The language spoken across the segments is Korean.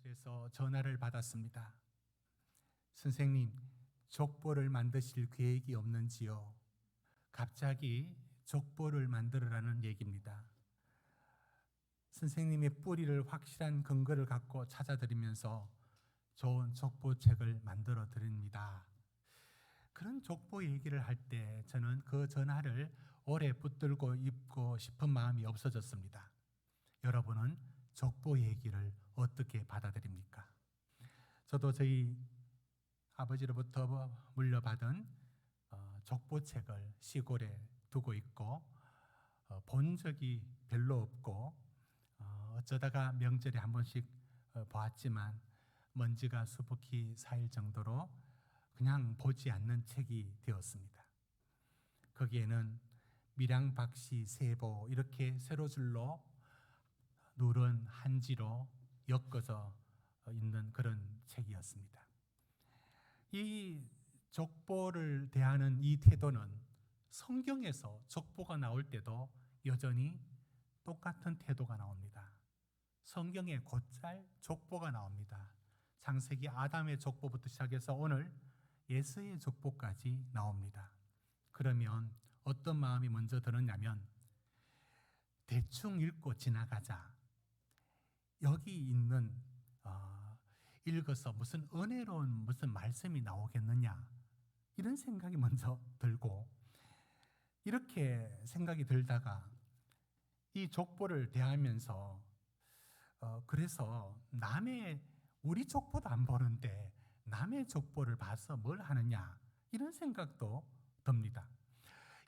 사무실에서 전화를 받았습니다. 선생님, 족보를 만드실 계획이 없는지요? 갑자기 족보를 만들으라는 얘기입니다. 선생님의 뿌리를 확실한 근거를 갖고 찾아드리면서 좋은 족보책을 만들어 드립니다. 그런 족보 얘기를 할 때 저는 그 전화를 오래 붙들고 있고 싶은 마음이 없어졌습니다. 여러분은 족보 얘기를 어떻게 받아들입니까? 저도 저희 아버지로부터 물려받은 족보책을 시골에 두고 있고 본 적이 별로 없고 어쩌다가 명절에 한 번씩 보았지만 먼지가 수북히 쌓일 정도로 그냥 보지 않는 책이 되었습니다. 거기에는 밀양박씨 세보 이렇게 세로줄로 누런 한지로 엮어져 있는 그런 책이었습니다. 이 족보를 대하는 이 태도는 성경에서 족보가 나올 때도 여전히 똑같은 태도가 나옵니다. 성경에 곧잘 족보가 나옵니다. 창세기 아담의 족보부터 시작해서 오늘 예수의 족보까지 나옵니다. 그러면 어떤 마음이 먼저 드느냐면 대충 읽고 지나가자. 여기 있는 읽어서 무슨 은혜로운 무슨 말씀이 나오겠느냐 이런 생각이 먼저 들고 이렇게 생각이 들다가 이 족보를 대하면서 그래서 우리 족보도 안 보는데 남의 족보를 봐서 뭘 하느냐 이런 생각도 듭니다.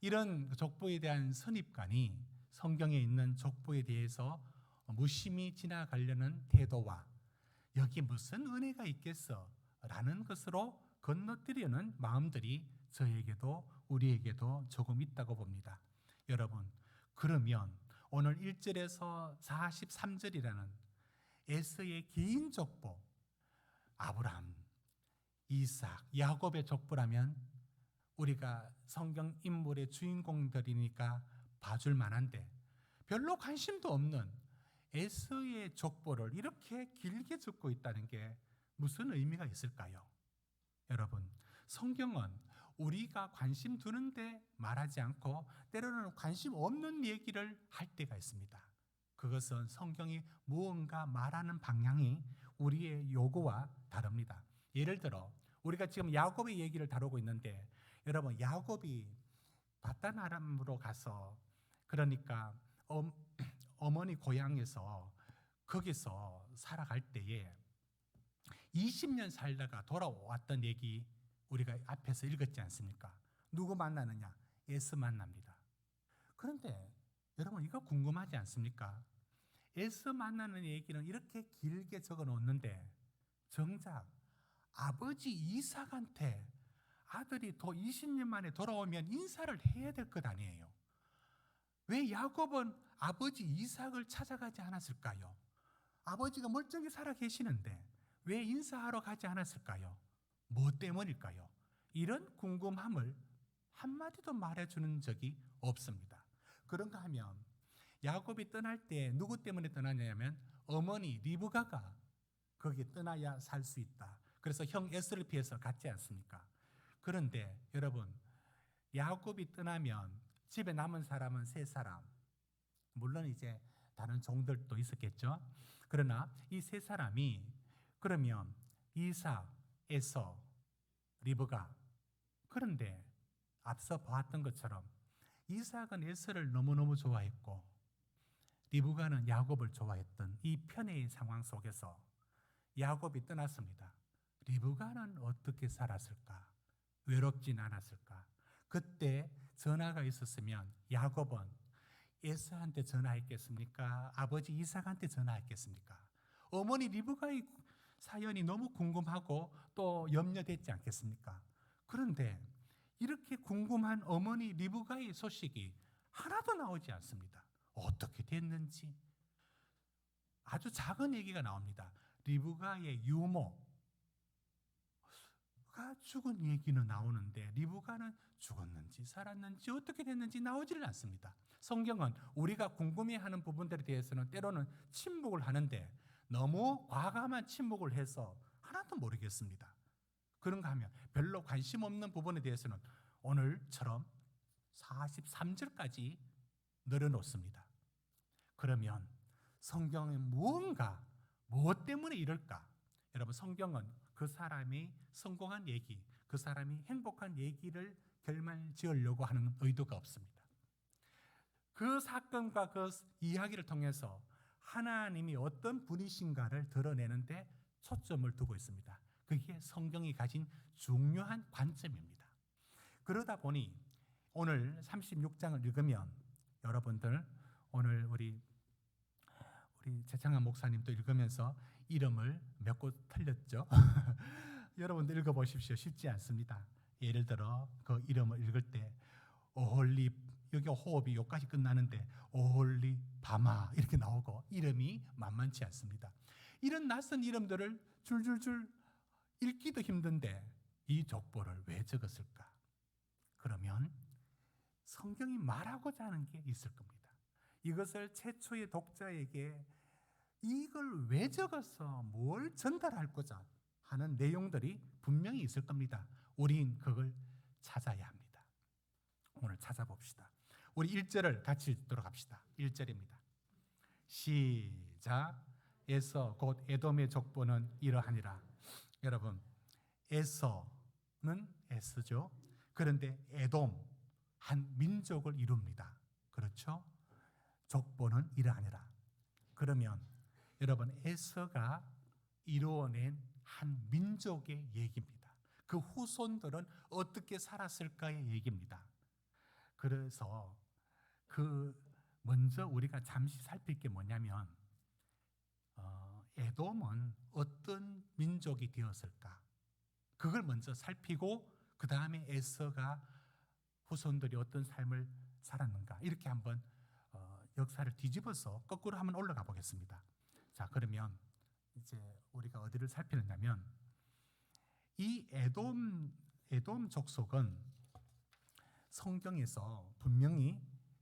이런 족보에 대한 선입관이 성경에 있는 족보에 대해서 무심히 지나가려는 태도와 여기 무슨 은혜가 있겠어 라는 것으로 건너뛰려는 마음들이 저에게도 우리에게도 조금 있다고 봅니다. 여러분, 그러면 오늘 1절에서 43절이라는 에서의 개인 족보, 아브라함, 이삭, 야곱의 족보라면 우리가 성경 인물의 주인공들이니까 봐줄 만한데 별로 관심도 없는 에서의 족보를 이렇게 길게 적고 있다는 게 무슨 의미가 있을까요? 여러분, 성경은 우리가 관심 두는데 말하지 않고 때로는 관심 없는 얘기를 할 때가 있습니다. 그것은 성경이 무언가 말하는 방향이 우리의 요구와 다릅니다. 예를 들어 우리가 지금 야곱의 얘기를 다루고 있는데 여러분, 야곱이 바단 아람으로 가서 그러니까 어머니 고향에서 거기서 살아갈 때에 20년 살다가 돌아왔던 얘기 우리가 앞에서 읽었지 않습니까? 누구 만나느냐? 에서 만납니다. 그런데 여러분, 이거 궁금하지 않습니까? 에서 만나는 얘기는 이렇게 길게 적어 놓는데 정작 아버지 이삭한테 아들이 더 20년 만에 돌아오면 인사를 해야 될 것 아니에요. 왜 야곱은 아버지 이삭을 찾아가지 않았을까요? 아버지가 멀쩡히 살아 계시는데 왜 인사하러 가지 않았을까요? 뭐 때문일까요? 이런 궁금함을 한마디도 말해주는 적이 없습니다. 그런가 하면 야곱이 떠날 때 누구 때문에 떠나냐면 어머니 리브가가 거기에 떠나야 살 수 있다. 그래서 형 에서를 피해서 갔지 않습니까? 그런데 여러분, 야곱이 떠나면 집에 남은 사람은 3사람. 물론 이제 다른 종들도 있었겠죠. 그러나 이 3사람이 그러면 이삭, 에서, 리브가. 그런데 앞서 보았던 것처럼 이삭은 에서를 너무너무 좋아했고 리브가는 야곱을 좋아했던 이 편애의 상황 속에서 야곱이 떠났습니다. 리브가는 어떻게 살았을까? 외롭진 않았을까? 그때 전화가 있었으면 야곱은 에서한테 전화했겠습니까? 아버지 이삭한테 전화했겠습니까? 어머니 리브가의 사연이 너무 궁금하고 또 염려됐지 않겠습니까? 그런데 이렇게 궁금한 어머니 리브가의 소식이 하나도 나오지 않습니다. 어떻게 됐는지 아주 작은 얘기가 나옵니다. 리브가의 유모가 죽은 얘기는 나오는데 리브가는 죽었는지 살았는지 어떻게 됐는지 나오지를 않습니다. 성경은 우리가 궁금해하는 부분들에 대해서는 때로는 침묵을 하는데 너무 과감한 침묵을 해서 하나도 모르겠습니다. 그런가 하면 별로 관심 없는 부분에 대해서는 오늘처럼 43절까지 늘어놓습니다. 그러면 성경에 무엇 때문에 이럴까? 여러분, 성경은 그 사람이 성공한 얘기, 그 사람이 행복한 얘기를 결말 지으려고 하는 의도가 없습니다. 그 사건과 그 이야기를 통해서 하나님이 어떤 분이신가를 드러내는데 초점을 두고 있습니다. 그게 성경이 가진 중요한 관점입니다. 그러다 보니 오늘 36장을 읽으면 여러분들 오늘 우리 최창한 목사님도 읽으면서 이름을 몇 곳 틀렸죠? 여러분들 읽어보십시오. 쉽지 않습니다. 예를 들어 그 이름을 읽을 때 오홀리, 여기 호흡이 여기까지 끝나는데 오홀리 바마 이렇게 나오고 이름이 만만치 않습니다. 이런 낯선 이름들을 줄줄줄 읽기도 힘든데 이 족보를 왜 적었을까? 그러면 성경이 말하고자 하는 게 있을 겁니다. 이것을 최초의 독자에게 이걸 왜 적어서 뭘 전달할고자 하는 내용들이 분명히 있을 겁니다. 우린 그걸 찾아야 합니다. 오늘 찾아봅시다. 우리 1절을 같이 읽도록 합시다. 1절입니다. 시작. 에서 곧 에돔의 족보는 이러하니라. 여러분, 에서는 에스죠. 그런데 에돔, 한 민족을 이룹니다. 그렇죠? 족보는 이러하니라. 그러면 여러분, 에서가 이루어낸 한 민족의 얘기입니다. 그 후손들은 어떻게 살았을까의 얘기입니다. 그래서 먼저 우리가 잠시 살필 게 뭐냐면 에돔은 어떤 민족이 되었을까? 그걸 먼저 살피고 그 다음에 에서가 후손들이 어떤 삶을 살았는가 이렇게 한번 역사를 뒤집어서 거꾸로 한번 올라가 보겠습니다. 자, 그러면 이제 우리가 어디를 살피느냐면 이 에돔 족속은 성경에서 분명히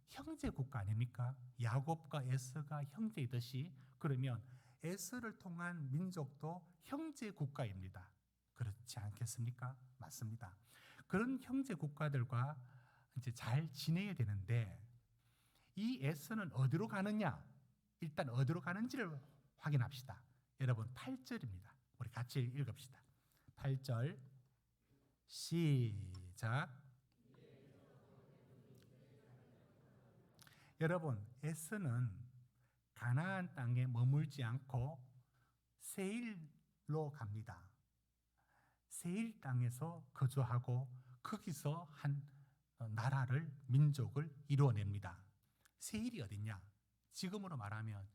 형제 국가 아닙니까? 야곱과 에서가 형제이듯이 그러면 에서를 통한 민족도 형제 국가입니다. 그렇지 않겠습니까? 맞습니다. 그런 형제 국가들과 이제 잘 지내야 되는데 이 에서는 어디로 가느냐? 일단 어디로 가는지를 확인합시다. 여러분 8절입니다. 우리 같이 읽읍시다. 8절 시작. 여러분, 에서는 가나안 땅에 머물지 않고 세일로 갑니다. 세일 땅에서 거주하고 거기서 한 나라를, 민족을 이루어냅니다. 세일이 어디냐? 지금으로 말하면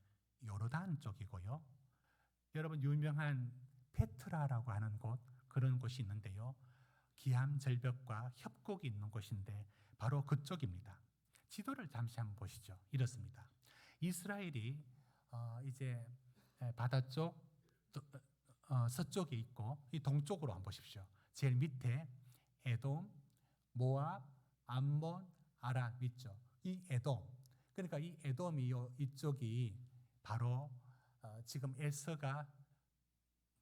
요르단 쪽이고요. 여러분 유명한 페트라라고 하는 곳, 그런 곳이 있는데요. 기암 절벽과 협곡이 있는 곳인데 바로 그쪽입니다. 지도를 잠시 한번 보시죠. 이렇습니다. 이스라엘이 이제 바다 쪽 서쪽에 있고 이 동쪽으로 한번 보십시오. 제일 밑에 에돔, 모압, 암몬, 아람 있죠. 이 에돔, 그러니까 이 에돔이 이쪽이 바로 지금 에서가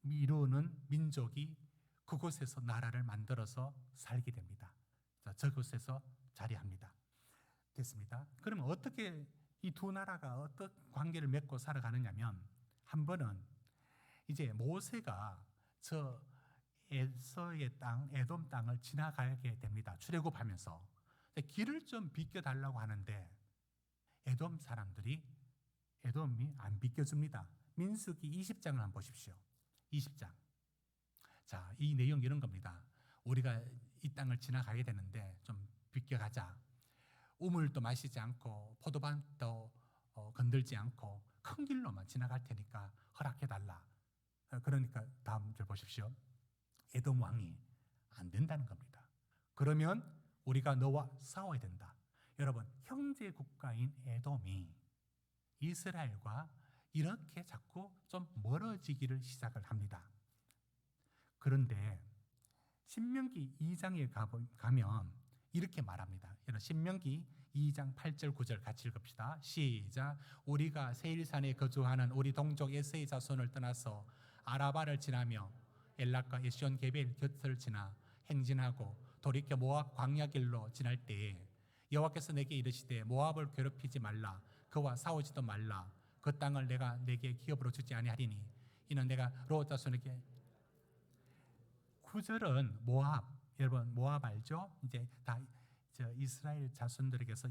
이루는 민족이 그곳에서 나라를 만들어서 살게 됩니다. 자, 저곳에서 자리합니다. 됐습니다. 그러면 어떻게 이 두 나라가 어떤 관계를 맺고 살아가느냐면 한 번은 이제 모세가 저 에서의 땅, 에돔 땅을 지나가게 됩니다. 출애굽하면서 길을 좀 비켜달라고 하는데 에돔 사람들이 에돔이 안 비켜줍니다. 민수기 20장을 한번 보십시오. 20장. 자, 이 내용 이런 겁니다. 우리가 이 땅을 지나가게 되는데 좀 비켜가자. 우물도 마시지 않고 포도밭도 건들지 않고 큰 길로만 지나갈 테니까 허락해달라. 그러니까 다음 절 보십시오. 에돔 왕이 안 된다는 겁니다. 그러면 우리가 너와 싸워야 된다. 여러분, 형제 국가인 에돔이 이스라엘과 이렇게 자꾸 좀 멀어지기를 시작을 합니다. 그런데 신명기 2장에 가면 이렇게 말합니다. 신명기 2장 8절 9절 같이 읽읍시다. 시작. 우리가 세일산에 거주하는 우리 동족 에서의 자손을 떠나서 아라바를 지나며 엘락과 에시온 게벨 곁을 지나 행진하고 돌이켜 모압 광야 길로 지날 때에 여호와께서 내게 이르시되 모압을 괴롭히지 말라, 그와 싸우지도 말라. 그 땅을 내가 내게 기업으로 주지 아니하리니 이는 내가 롯 자손에게. 9절은 모압, 여러분 모압 알죠? 이제 다 이스라엘 자손들에게서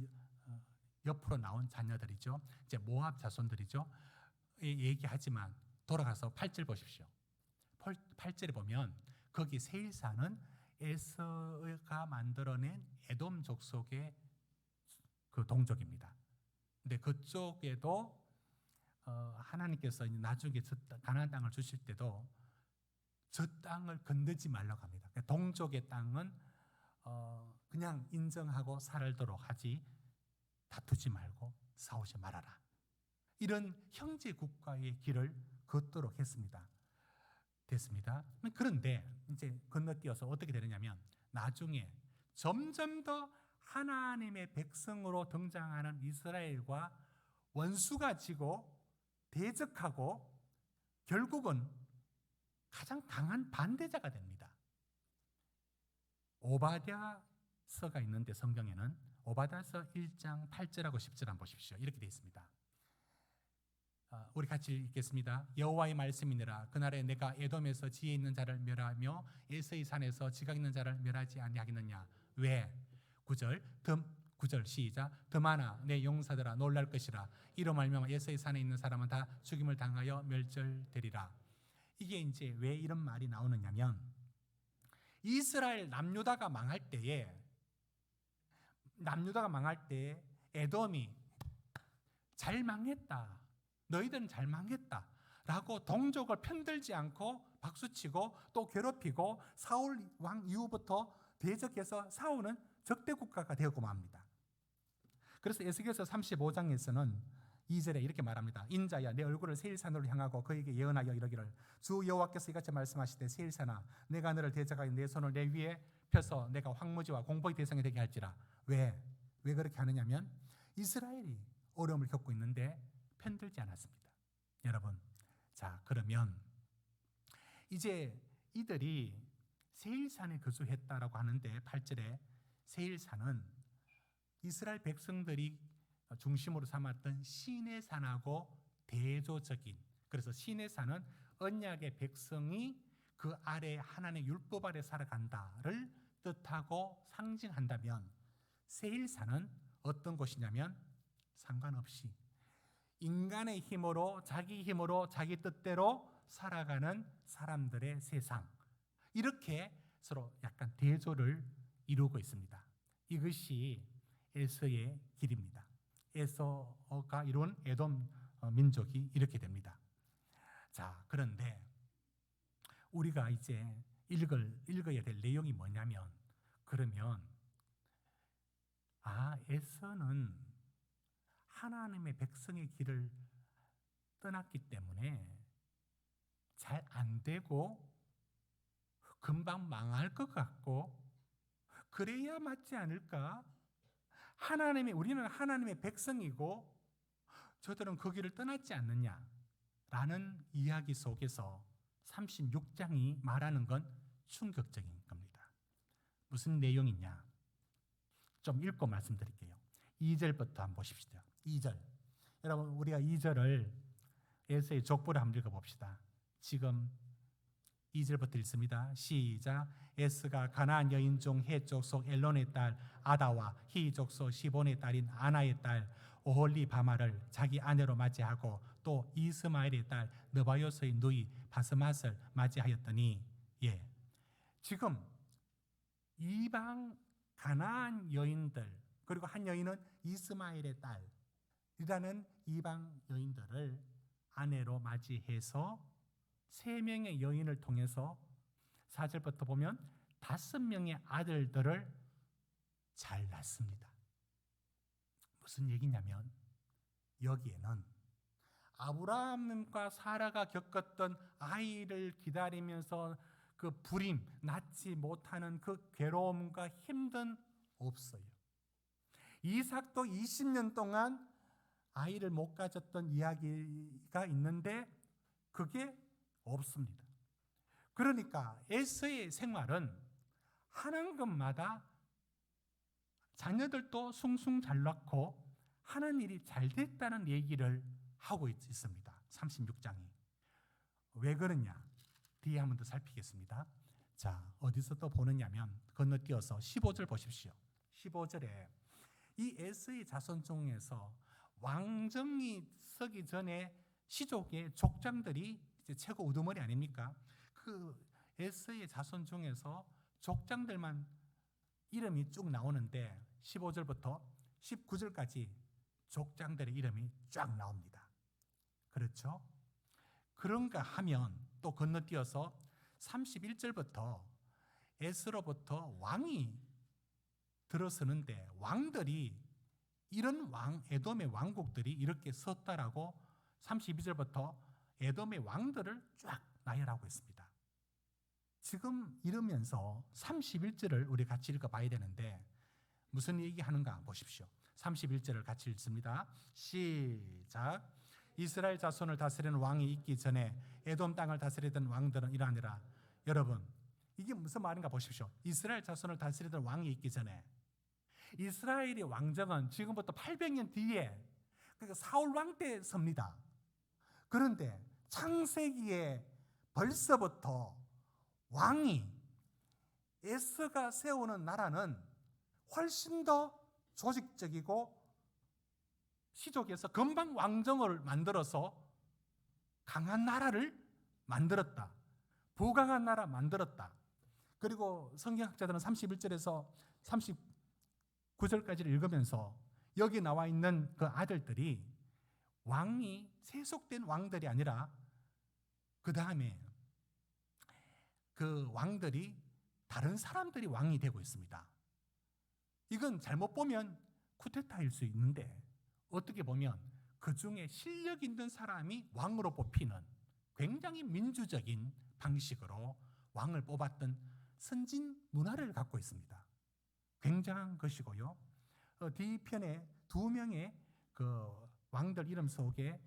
옆으로 나온 자녀들이죠. 이제 모압 자손들이죠. 얘기하지만 돌아가서 8절 보십시오. 8절에 보면 거기 세일산은 에서가 만들어낸 에돔 족속의 그 동족입니다. 근데 그쪽에도 하나님께서 나중에 가나안 땅을 주실 때도 저 땅을 건드지 말라고 합니다. 동족의 땅은 그냥 인정하고 살도록 하지 다투지 말고 싸우지 말아라. 이런 형제 국가의 길을 걷도록 됐습니다. 그런데 이제 건너뛰어서 어떻게 되느냐면 나중에 점점 더 하나님의 백성으로 등장하는 이스라엘과 원수가 지고 대적하고 결국은 가장 강한 반대자가 됩니다. 오바댜서가 있는데 성경에는 오바댜서 1장 8절하고 10절 한번 보십시오. 이렇게 되어 있습니다. 우리 같이 읽겠습니다. 여호와의 말씀이니라. 그날에 내가 에돔에서 지혜 있는 자를 멸하며 에서의 산에서 지각 있는 자를 멸하지 아니하겠느냐. 왜? 9절 시작. 드마나 내 용사들아 놀랄 것이라. 이로 말미암아 에서의 산에 있는 사람은 다 죽임을 당하여 멸절되리라. 이게 이제 왜 이런 말이 나오느냐면 이스라엘 남유다가 망할 때에 에돔이 잘 망했다, 너희들은 잘 망했다 라고 동족을 편들지 않고 박수치고 또 괴롭히고 사울 왕 이후부터 대적해서 싸우는 적대 국가가 되었고 맙니다. 그래서 에스겔서 35장에서는 2절에 이렇게 말합니다. 인자야 내 얼굴을 세일산으로 향하고 그에게 예언하여 이르기를 주 여호와께서 이같이 말씀하시되 세일산아 내가 너를 대적하여 내 손을 내 위에 펴서 내가 황무지와 공보의 대상이 되게 할지라. 왜 그렇게 하느냐면 이스라엘이 어려움을 겪고 있는데 편들지 않았습니다. 여러분, 자 그러면 이제 이들이 세일산에 거주했다라고 하는데 8절에 세일산은 이스라엘 백성들이 중심으로 삼았던 신의 산하고 대조적인, 그래서 신의 산은 언약의 백성이 그 아래 하나님의 율법 아래 살아간다를 뜻하고 상징한다면 세일산은 어떤 곳이냐면 상관없이 인간의 힘으로 자기 힘으로 자기 뜻대로 살아가는 사람들의 세상, 이렇게 서로 약간 대조를 이루고 있습니다. 이것이 에서의 길입니다. 에서가 이룬 에돔 민족이 이렇게 됩니다. 자, 그런데 우리가 이제 읽어야 될 내용이 뭐냐면, 그러면 에서는 하나님의 백성의 길을 떠났기 때문에 잘 안 되고 금방 망할 것 같고 그래야 맞지 않을까? 우리는 하나님의 백성이고 저들은 그 길을 떠났지 않느냐라는 이야기 속에서 36장이 말하는 건 충격적인 겁니다. 무슨 내용이냐? 좀 읽고 말씀드릴게요. 2절부터 한번 보십시오. 2절. 여러분, 우리가 2절을 에서의 족보를 한번 읽어봅시다. 지금 2절부터 읽습니다. 시작. 에스가 가나안 여인 중 헷 족속 엘론의 딸 아다와 히 족속 시본의 딸인 아나의 딸 오홀리바마를 자기 아내로 맞이하고 또 이스마엘의 딸 느바요스의 누이 바스맛을 맞이하였더니, 지금 이방 가나안 여인들, 그리고 한 여인은 이스마엘의 딸이라는 이방 여인들을 아내로 맞이해서 3명의 여인을 통해서 4절부터 보면 5명의 아들들을 잘 낳습니다. 무슨 얘기냐면 여기에는 아브라함과 사라가 겪었던 아이를 기다리면서 그 낳지 못하는 그 괴로움과 힘든 없어요. 이삭도 20년 동안 아이를 못 가졌던 이야기가 있는데 그게 없습니다. 그러니까 에서의 생활은 하는 것마다 자녀들도 숭숭 잘 낳고 하는 일이 잘 됐다는 얘기를 하고 있습니다. 36장이. 왜 그러냐? 뒤에 한 번 더 살피겠습니다. 자, 어디서 또 보느냐면 건너뛰어서 15절 보십시오. 15절에 이 에서의 자손 중에서 왕정이 서기 전에 시족의 족장들이 이제 최고 우두머리 아닙니까? 그 에서의 자손 중에서 족장들만 이름이 쭉 나오는데 15절부터 19절까지 족장들의 이름이 쫙 나옵니다. 그렇죠? 그런가 하면 또 건너뛰어서 31절부터 에스로부터 왕이 들어서는데 왕들이 이런 에돔의 왕국들이 이렇게 섰다라고 32절부터 에돔의 왕들을 쫙 나열하고 있습니다. 지금 이러면서 31절을 우리 같이 읽어봐야 되는데 무슨 얘기하는가 보십시오. 31절을 같이 읽습니다. 시작. 이스라엘 자손을 다스리는 왕이 있기 전에 에돔 땅을 다스리던 왕들은 이러하니라. 여러분, 이게 무슨 말인가 보십시오. 이스라엘 자손을 다스리던 왕이 있기 전에 이스라엘의 왕정은 지금부터 800년 뒤에 그러니까 사울 왕 때 섭니다. 그런데 창세기에 벌써부터 왕이 에스가 세우는 나라는 훨씬 더 조직적이고 시족에서 금방 왕정을 만들어서 강한 나라를 만들었다. 부강한 나라 만들었다. 그리고 성경학자들은 31절에서 39절까지를 읽으면서 여기 나와 있는 그 아들들이 왕이 세속된 왕들이 아니라 그 다음에 그 왕들이 다른 사람들이 왕이 되고 있습니다. 이건 잘못 보면 쿠데타일 수 있는데 어떻게 보면 그 중에 실력 있는 사람이 왕으로 뽑히는 굉장히 민주적인 방식으로 왕을 뽑았던 선진 문화를 갖고 있습니다. 굉장한 것이고요. 뒤편에 두 명의 그 왕들 이름 속에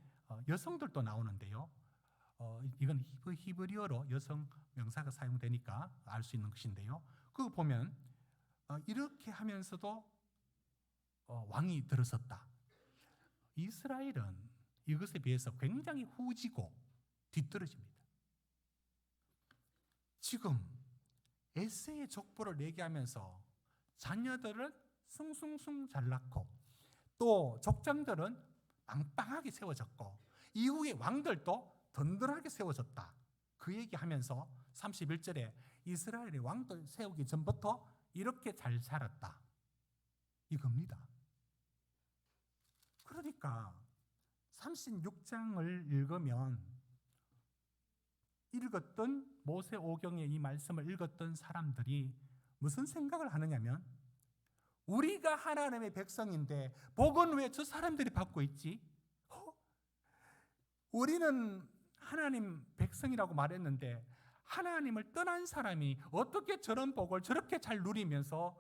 여성들도 나오는데요. 이건 히브리어로 여성 명사가 사용되니까 알 수 있는 것인데요. 그거 보면 이렇게 하면서도 왕이 들어섰다. 이스라엘은 이것에 비해서 굉장히 후지고 뒤떨어집니다. 지금 에세의 족보를 얘기하면서 자녀들은 숭숭숭 잘 낳고 또 족장들은 빵빵하게 세워졌고 이후에 왕들도 든든하게 세워졌다. 그 얘기하면서 31절에 이스라엘의 왕들 세우기 전부터 이렇게 잘 살았다. 이겁니다. 그러니까 36장을 읽으면 읽었던 모세오경의 이 말씀을 읽었던 사람들이 무슨 생각을 하느냐면 우리가 하나님의 백성인데 복은 왜 저 사람들이 받고 있지? 우리는 하나님 백성이라고 말했는데 하나님을 떠난 사람이 어떻게 저런 복을 저렇게 잘 누리면서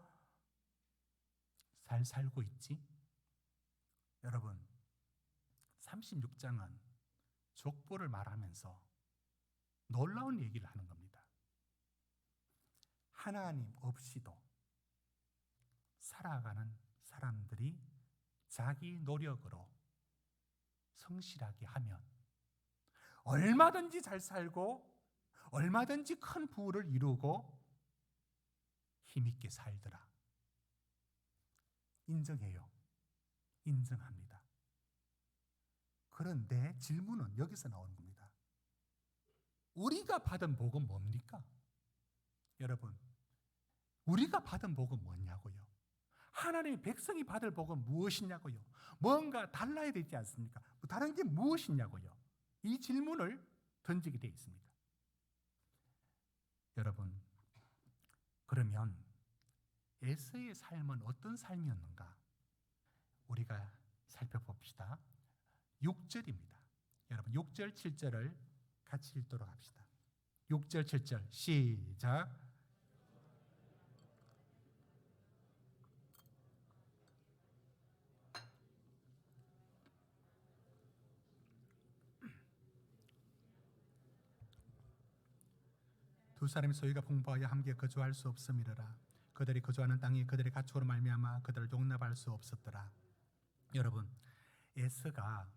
잘 살고 있지? 여러분, 36장은 족보를 말하면서 놀라운 얘기를 하는 겁니다. 하나님 없이도 살아가는 사람들이 자기 노력으로 성실하게 하면 얼마든지 잘 살고 얼마든지 큰 부를 이루고 힘있게 살더라. 인정해요. 인정합니다. 그런데 질문은 여기서 나오는 겁니다. 우리가 받은 복은 뭡니까? 여러분, 우리가 받은 복은 뭐냐고요? 하나님의 백성이 받을 복은 무엇이냐고요? 뭔가 달라야 되지 않습니까? 다른 게 무엇이냐고요? 이 질문을 던지게 되어 있습니다. 여러분, 그러면 에서의 삶은 어떤 삶이었는가? 우리가 살펴봅시다. 6절입니다. 여러분, 6절, 7절을 같이 읽도록 합시다. 6절, 7절 시작. 두 사람이 소유가 풍부하여 함께 거주할 수 없음이라. 그들이 거주하는 땅이 그들의 가축으로 말미암아 그들을 용납할 수 없었더라. 여러분, 에스가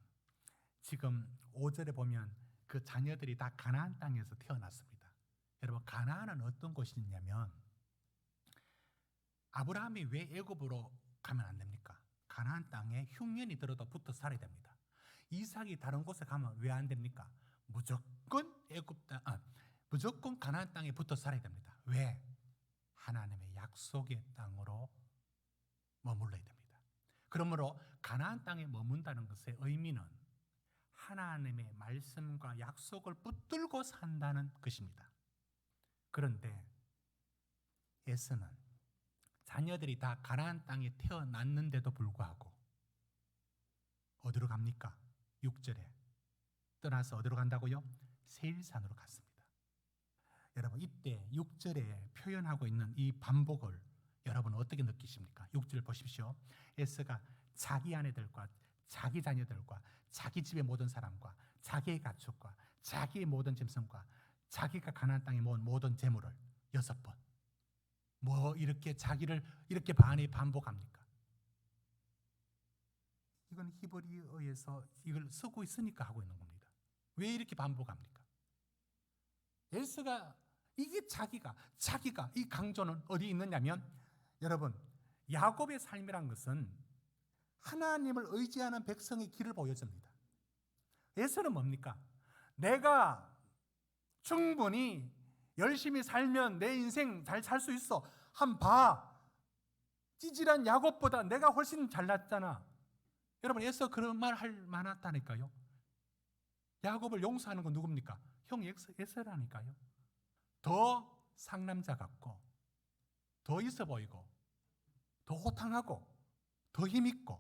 지금 5절에 보면 그 자녀들이 다 가나안 땅에서 태어났습니다. 여러분, 가나안은 어떤 곳이냐면 아브라함이 왜 애굽으로 가면 안 됩니까? 가나안 땅에 흉년이 들어도 붙어 살아야 됩니다. 이삭이 다른 곳에 가면 왜 안 됩니까? 무조건 가나안 땅에 붙어 살아야 됩니다. 왜? 하나님의 약속의 땅으로 머물러야 됩니다. 그러므로 가나안 땅에 머문다는 것의 의미는 하나님의 말씀과 약속을 붙들고 산다는 것입니다. 그런데 에서는 자녀들이 다 가나안 땅에 태어났는데도 불구하고 어디로 갑니까? 6절에 떠나서 어디로 간다고요? 세일산으로 갔습니다. 여러분, 이때 6절에 표현하고 있는 이 반복을 여러분 어떻게 느끼십니까? 6절 보십시오. 에서가 자기 아내들과 자기 자녀들과 자기 집의 모든 사람과 자기의 가축과 자기의 모든 짐승과 자기가 가나안 땅에 모은 모든 재물을 6번 이렇게 자기를 이렇게 반복합니까? 이건 히브리어에서 이걸 쓰고 있으니까 하고 있는 겁니다. 왜 이렇게 반복합니까? 에스가 이게 자기가 이 강조는 어디 있느냐면 여러분, 야곱의 삶이란 것은 하나님을 의지하는 백성의 길을 보여줍니다. 에서는 뭡니까? 내가 충분히 열심히 살면 내 인생 잘 살 수 있어. 한번 봐. 찌질한 야곱보다 내가 훨씬 잘났잖아. 여러분, 에서 그런 말 할 만하다니까요. 야곱을 용서하는 건 누굽니까? 형 에서라니까요. 더 상남자 같고 더 있어 보이고 더 호탕하고 더 힘있고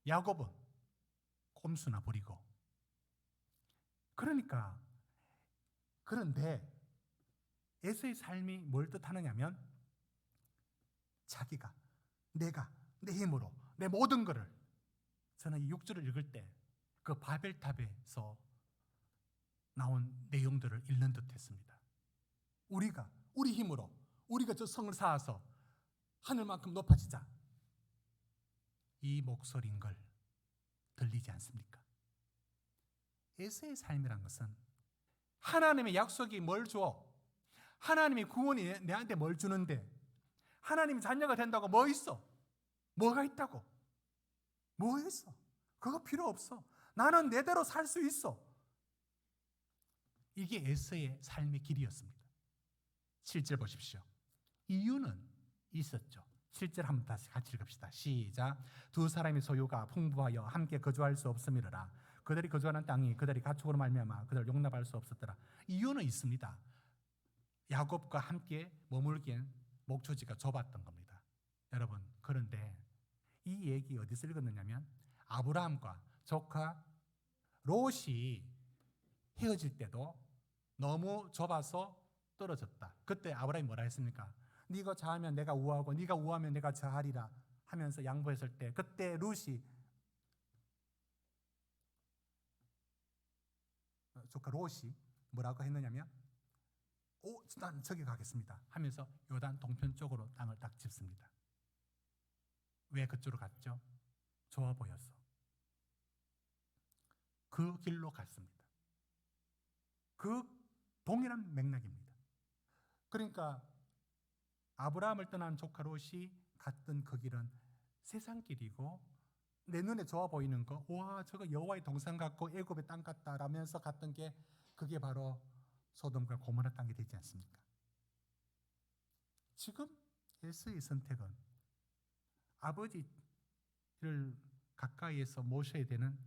야곱은 꼼수나 부리고. 그런데 에서의 삶이 뭘 뜻하느냐면 자기가 내가 내 힘으로 내 모든 것을, 저는 이 6절을 읽을 때 그 바벨탑에서 나온 내용들을 읽는 듯 했습니다. 우리 힘으로 우리가 저 성을 쌓아서 하늘만큼 높아지자, 이 목소리인 걸 들리지 않습니까? 에서의 삶이란 것은 하나님의 약속이 뭘 줘? 하나님의 구원이 내한테 뭘 주는데, 하나님 자녀가 된다고 뭐 있어? 뭐가 있다고? 뭐 있어? 그거 필요 없어. 나는 내대로 살 수 있어. 이게 에서의 삶의 길이었습니다. 7절 보십시오. 이유는 있었죠. 7절 한번 다시 같이 읽읍시다. 시작. 두 사람의 소유가 풍부하여 함께 거주할 수 없음이라. 그들이 거주하는 땅이 그들이 가축으로 말미암아 그들을 용납할 수 없었더라. 이유는 있습니다. 야곱과 함께 머물기엔 목초지가 좁았던 겁니다. 여러분, 그런데 이 얘기 어디서 읽었느냐면 아브라함과 조카 롯이 헤어질 때도 너무 좁아서 떨어졌다. 그때 아브라함이 뭐라 했습니까? 네가 좌하면 내가 우하고 네가 우하면 내가 좌하리라 하면서 양보했을 때, 그때 롯이 조카 롯이 뭐라고 했느냐면 난 저기 가겠습니다 하면서 요단 동편 쪽으로 땅을 딱 짚습니다. 왜 그쪽으로 갔죠? 좋아 보여서. 그 길로 갔습니다. 그 동일한 맥락입니다. 그러니까 아브라함을 떠난 조카 롯이 갔던 그 길은 세상 길이고, 내 눈에 좋아 보이는 거, 와 저거 여호와의 동산 같고 애굽의 땅 같다라면서 갔던 게, 그게 바로 소돔과 고모라 땅이 되지 않습니까? 지금 에서의 선택은 아버지를 가까이에서 모셔야 되는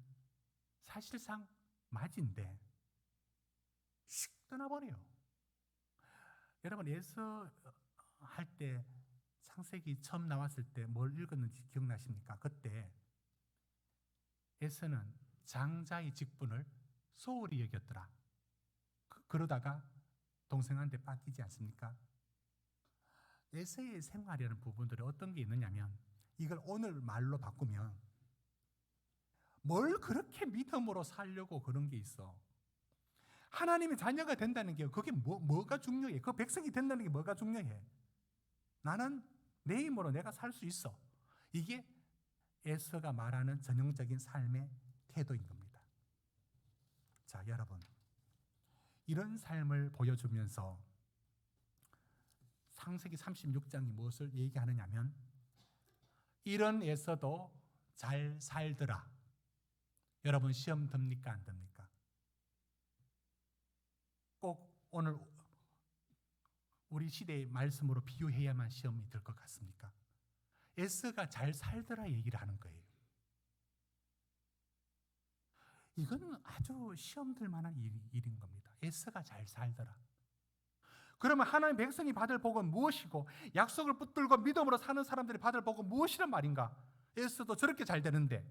사실상 맞인데 씩 떠나버려요. 여러분, 에서 할 때 창세기 처음 나왔을 때 뭘 읽었는지 기억나십니까? 그때 에서는 장자의 직분을 소홀히 여겼더라. 그러다가 동생한테 뺏기지 않습니까? 에서의 생활이라는 부분들이 어떤 게 있느냐면, 이걸 오늘 말로 바꾸면 뭘 그렇게 믿음으로 살려고 그런 게 있어? 하나님의 자녀가 된다는 게 그게 뭐가 중요해? 그 백성이 된다는 게 뭐가 중요해? 나는 내 힘으로 내가 살 수 있어. 이게 에스더가 말하는 전형적인 삶의 태도인 겁니다. 자, 여러분, 이런 삶을 보여주면서 창세기 36장이 무엇을 얘기하느냐면 이런 에서도 잘 살더라. 여러분 시험 듭니까 안 듭니까? 꼭 오늘 우리 시대의 말씀으로 비유해야만 시험이 들 것 같습니까? 에스가 잘 살더라 얘기를 하는 거예요. 이건 아주 시험 들 만한 일인 겁니다. 에스가 잘 살더라. 그러면 하나님 백성이 받을 복은 무엇이고 약속을 붙들고 믿음으로 사는 사람들이 받을 복은 무엇이란 말인가? 에스도 저렇게 잘 되는데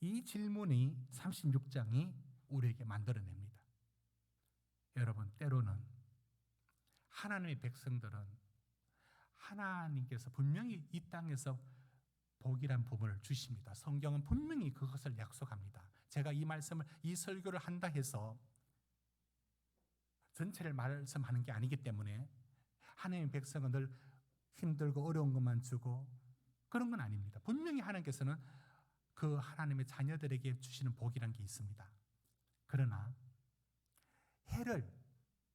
이 질문이 36장이 우리에게 만들어냅니다. 여러분, 때로는 하나님의 백성들은 하나님께서 분명히 이 땅에서 복이란 부분을 주십니다. 성경은 분명히 그것을 약속합니다. 제가 이 말씀을, 이 설교를 한다 해서 전체를 말씀하는 게 아니기 때문에 하나님의 백성은 늘 힘들고 어려운 것만 주고 그런 건 아닙니다. 분명히 하나님께서는 그 하나님의 자녀들에게 주시는 복이란 게 있습니다. 그러나 해를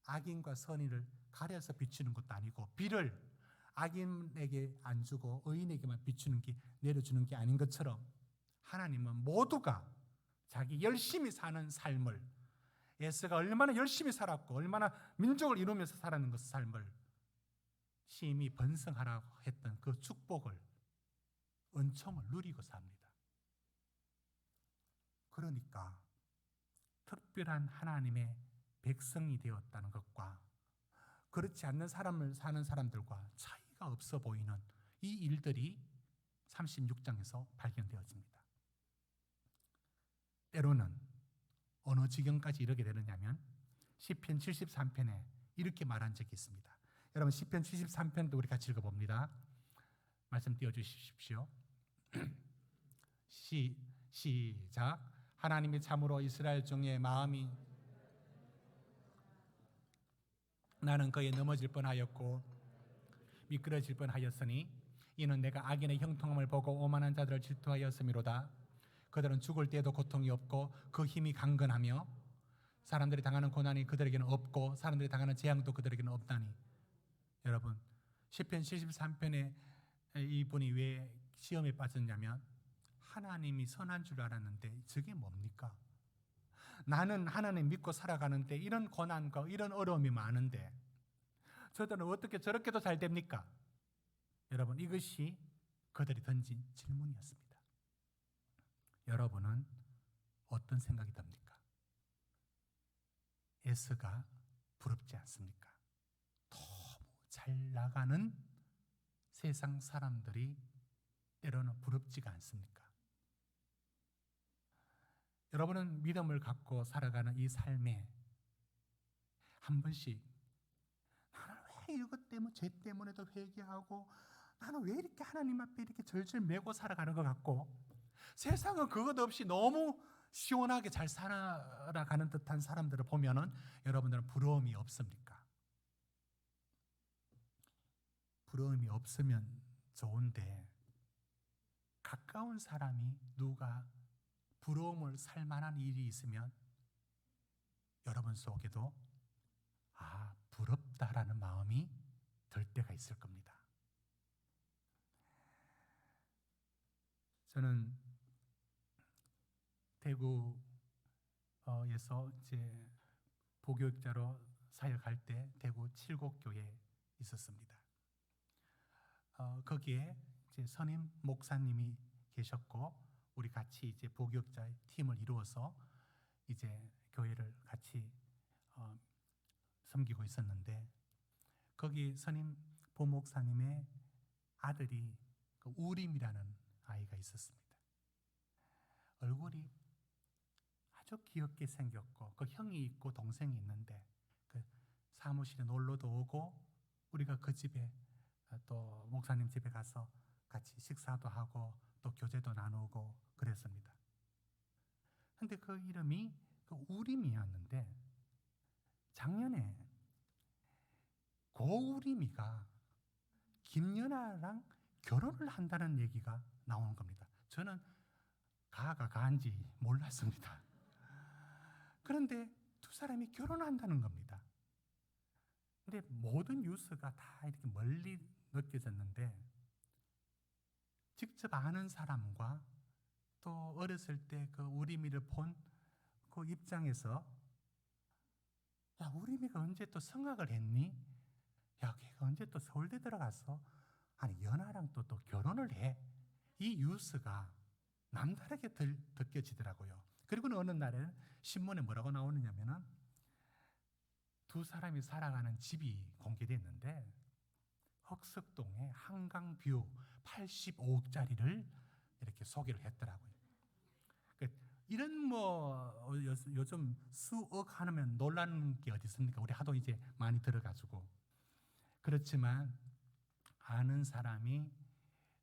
악인과 선인을 가려서 비추는 것도 아니고 비를 악인에게 안 주고 의인에게만 비추는 게 내려주는 게 아닌 것처럼 하나님은 모두가 자기 열심히 사는 삶을 에스가 얼마나 열심히 살았고 얼마나 민족을 이루면서 살아가는 그 삶을 심히 번성하라고 했던 그 축복을 은총을 누리고 삽니다. 그러니까 특별한 하나님의 백성이 되었다는 것과 그렇지 않는 삶을 사는 사람들과 차이가 없어 보이는 이 일들이 36장에서 발견되어집니다. 때로는 어느 지경까지 이르게 되느냐면 시편 73편에 이렇게 말한 적이 있습니다. 여러분 시편 73편도 우리 같이 읽어봅니다. 말씀 띄워주십시오. 시작. 하나님이 참으로 이스라엘 중에 마음이 나는 그에 넘어질 뻔하였고 미끄러질 뻔하였으니 이는 내가 악인의 형통함을 보고 오만한 자들을 질투하였음이로다. 그들은 죽을 때에도 고통이 없고 그 힘이 강건하며 사람들이 당하는 고난이 그들에게는 없고 사람들이 당하는 재앙도 그들에게는 없다니. 여러분 시편 73편에 이분이 왜 시험에 빠졌냐면 하나님이 선한 줄 알았는데 저게 뭡니까? 나는 하나님 믿고 살아가는데 이런 고난과 이런 어려움이 많은데 저들은 어떻게 저렇게도 잘 됩니까? 여러분 이것이 그들이 던진 질문이었습니다. 여러분은 어떤 생각이 듭니까? 에스가 부럽지 않습니까? 너무 잘 나가는 세상 사람들이 때로는 부럽지가 않습니까? 여러분은 믿음을 갖고 살아가는 이 삶에 한 번씩 나는 왜 이것 때문에 죄 때문에도 회개하고 나는 왜 이렇게 하나님 앞에 이렇게 절절 매고 살아가는 것 같고 세상은 그것 없이 너무 시원하게 잘 살아가는 듯한 사람들을 보면은 여러분들은 부러움이 없습니까? 부러움이 없으면 좋은데 가까운 사람이 누가 부러움을 살 만한 일이 있으면 여러분 속에도 부럽다라는 마음이 들 때가 있을 겁니다. 저는 대구에서 이제 보교육자로 사역할 때 대구 칠곡교회에 있었습니다. 거기에 이제 선임 목사님이 계셨고 우리 같이 이제 보교육자의 팀을 이루어서 이제 교회를 같이 섬기고 있었는데 거기 선임 보목사님의 아들이 그 우림이라는 아이가 있었습니다. 얼굴이 아주 귀엽게 생겼고 그 형이 있고 동생이 있는데 그 사무실에 놀러도 오고 우리가 그 집에 또 목사님 집에 가서 같이 식사도 하고 또 교제도 나누고 그랬습니다. 근데 그 이름이 그 우림이었는데 작년에 고우림이가 김연아랑 결혼을 한다는 얘기가 나오는 겁니다. 저는 가가 가한지 몰랐습니다. 그런데 두 사람이 결혼한다는 겁니다. 근데 모든 뉴스가 다 이렇게 멀리 느껴졌는데 직접 아는 사람과 또 어렸을 때 그 우리미를 본 그 입장에서 야, 우리미가 언제 또 성악을 했니? 야, 걔가 언제 또 서울대 들어가서 아니 연하랑 또 결혼을 해? 이 뉴스가 남다르게 느껴지더라고요. 그리고는 어느 날에 신문에 뭐라고 나오느냐면은 두 사람이 살아가는 집이 공개됐는데 흑석동에 한강뷰 85억짜리를 이렇게 소개를 했더라고요. 이런 뭐 요즘 수억 하면 놀라는 게 어디 있습니까? 우리 하도 이제 많이 들어가지고. 그렇지만 아는 사람이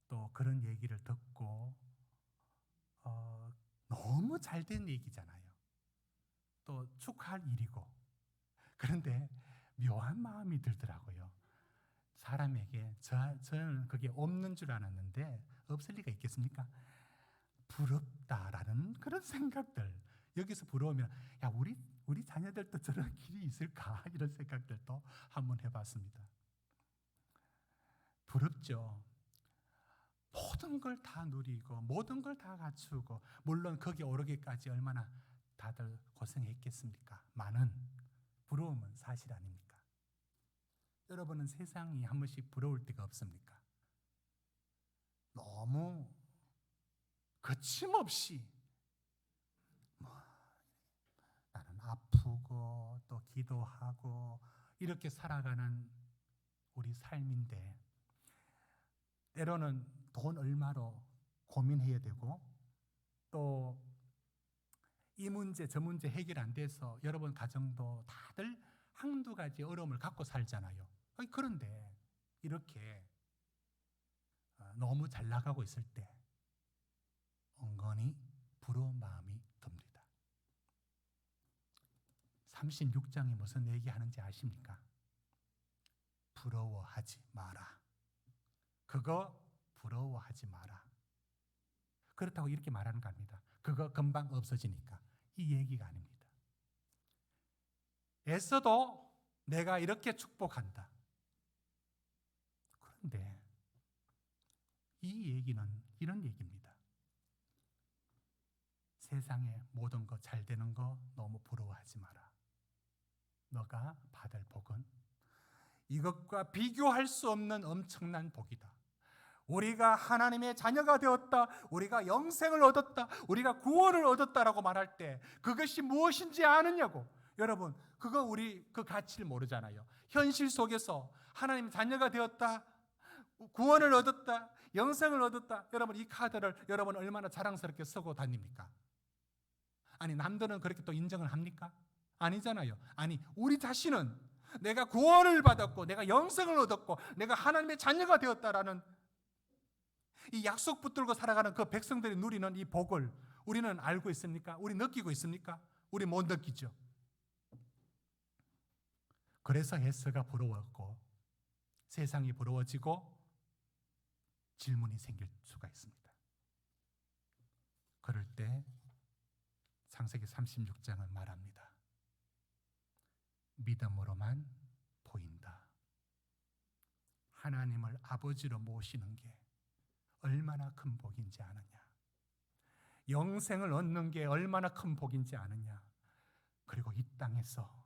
또 그런 얘기를 듣고 너무 잘된 얘기잖아요. 또 축하할 일이고. 그런데 묘한 마음이 들더라고요. 사람에게 저는 그게 없는 줄 알았는데 없을 리가 있겠습니까? 부럽다라는 그런 생각들. 여기서 부러우면 야, 우리 자녀들도 저런 길이 있을까? 이런 생각들도 한번 해봤습니다. 부럽죠. 모든 걸 다 누리고 모든 걸 다 갖추고 물론 거기 오르기까지 얼마나 다들 고생했겠습니까? 많은 부러움은 사실 아닙니까? 여러분은 세상이 한 번씩 부러울 때가 없습니까? 너무 거침없이 나는 아프고 또 기도하고 이렇게 살아가는 우리 삶인데 때로는 돈 얼마로 고민해야 되고 또 이 문제 저 문제 해결 안 돼서 여러분 가정도 다들 한두 가지 어려움을 갖고 살잖아요. 그런데 이렇게 너무 잘 나가고 있을 때 은근히 부러운 마음이 듭니다. 36장이 무슨 얘기하는지 아십니까? 부러워하지 마라. 그거 부러워하지 마라. 그렇다고 이렇게 말하는 거 아닙니다. 그거 금방 없어지니까. 이 얘기가 아닙니다. 애써도 내가 이렇게 축복한다. 그런데 이 얘기는 이런 얘기입니다. 세상에 모든 거 잘 되는 거 너무 부러워하지 마라. 너가 받을 복은 이것과 비교할 수 없는 엄청난 복이다. 우리가 하나님의 자녀가 되었다, 우리가 영생을 얻었다, 우리가 구원을 얻었다라고 말할 때 그것이 무엇인지 아느냐고. 여러분, 그거 우리 그 가치를 모르잖아요. 현실 속에서 하나님 자녀가 되었다, 구원을 얻었다, 영생을 얻었다. 여러분, 이 카드를 여러분 얼마나 자랑스럽게 쓰고 다닙니까? 아니, 남들은 그렇게 또 인정을 합니까? 아니잖아요. 아니, 우리 자신은 내가 구원을 받았고 내가 영생을 얻었고 내가 하나님의 자녀가 되었다라는 이 약속 붙들고 살아가는 그 백성들이 누리는 이 복을 우리는 알고 있습니까? 우리 느끼고 있습니까? 우리 못 느끼죠. 그래서 에스가 부러웠고 세상이 부러워지고 질문이 생길 수가 있습니다. 그럴 때 창세기 36장은 말합니다. 믿음으로만 보인다. 하나님을 아버지로 모시는 게 얼마나 큰 복인지 아느냐. 영생을 얻는 게 얼마나 큰 복인지 아느냐. 그리고 이 땅에서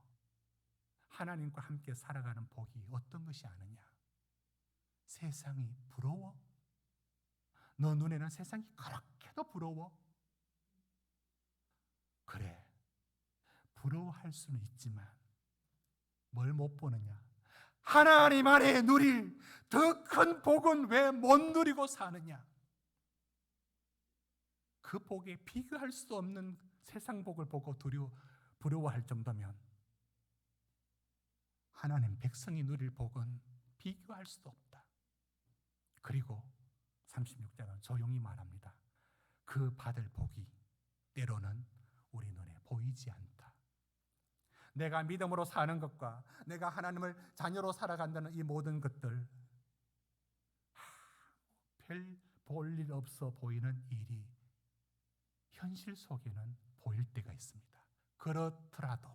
하나님과 함께 살아가는 복이 어떤 것이 아느냐. 세상이 부러워? 너 눈에는 세상이 그렇게도 부러워? 그래, 부러워할 수는 있지만 뭘 못 보느냐. 하나님 안에 누릴 더 큰 복은 왜 못 누리고 사느냐. 그 복에 비교할 수 없는 세상 복을 보고 부러워할 정도면 하나님 백성이 누릴 복은 비교할 수도 없다. 그리고 36장은 조용히 말합니다. 그 받을 복이 때로는 우리 눈에 보이지 보이지 않다. 내가 믿음으로 사는 것과 내가 하나님을 자녀로 살아간다는 이 모든 것들, 별 볼 일 없어 보이는 일이 현실 속에는 보일 때가 있습니다. 그렇더라도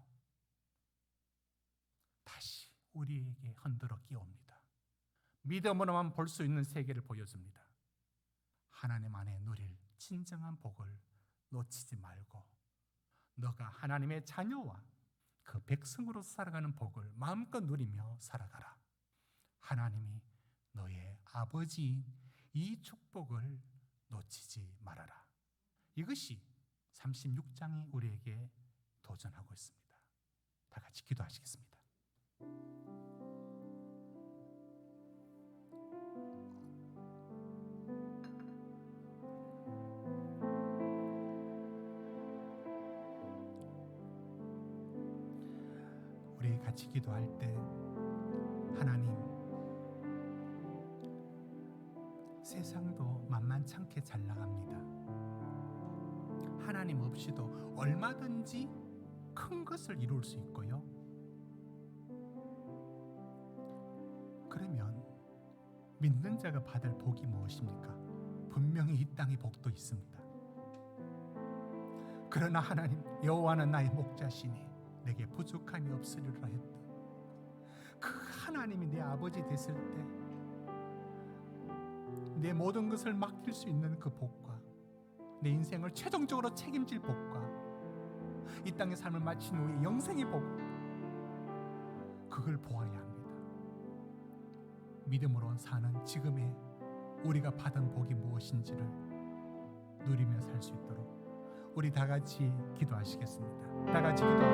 다시 우리에게 흔들어 끼웁니다. 믿음으로만 볼 수 있는 세계를 보여줍니다. 하나님 안에 누릴 진정한 복을 놓치지 말고 너가 하나님의 자녀와 그 백성으로 살아가는 복을 마음껏 누리며 살아가라. 하나님이 너의 아버지인 이 축복을 놓치지 말아라. 이것이 36장이 우리에게 도전하고 있습니다. 다 같이 기도하시겠습니다. 우리 같이 기도할 때 하나님, 세상도 만만찮게 잘 나갑니다. 하나님 없이도 얼마든지 큰 것을 이룰 수 있고요. 그러면 믿는 자가 받을 복이 무엇입니까? 분명히 이 땅의 복도 있습니다. 그러나 하나님, 여호와는 나의 목자시니 내게 부족함이 없으리라 했다. 그 하나님이 내 아버지 됐을 때 내 모든 것을 맡길 수 있는 그 복과 내 인생을 최종적으로 책임질 복과 이 땅의 삶을 마친 후에 영생의 복, 그걸 보아야 합니다. 믿음으로 사는 지금의 우리가 받은 복이 무엇인지를 누리며 살 수 있도록 우리 다 같이 기도하시겠습니다. 다 같이 기도.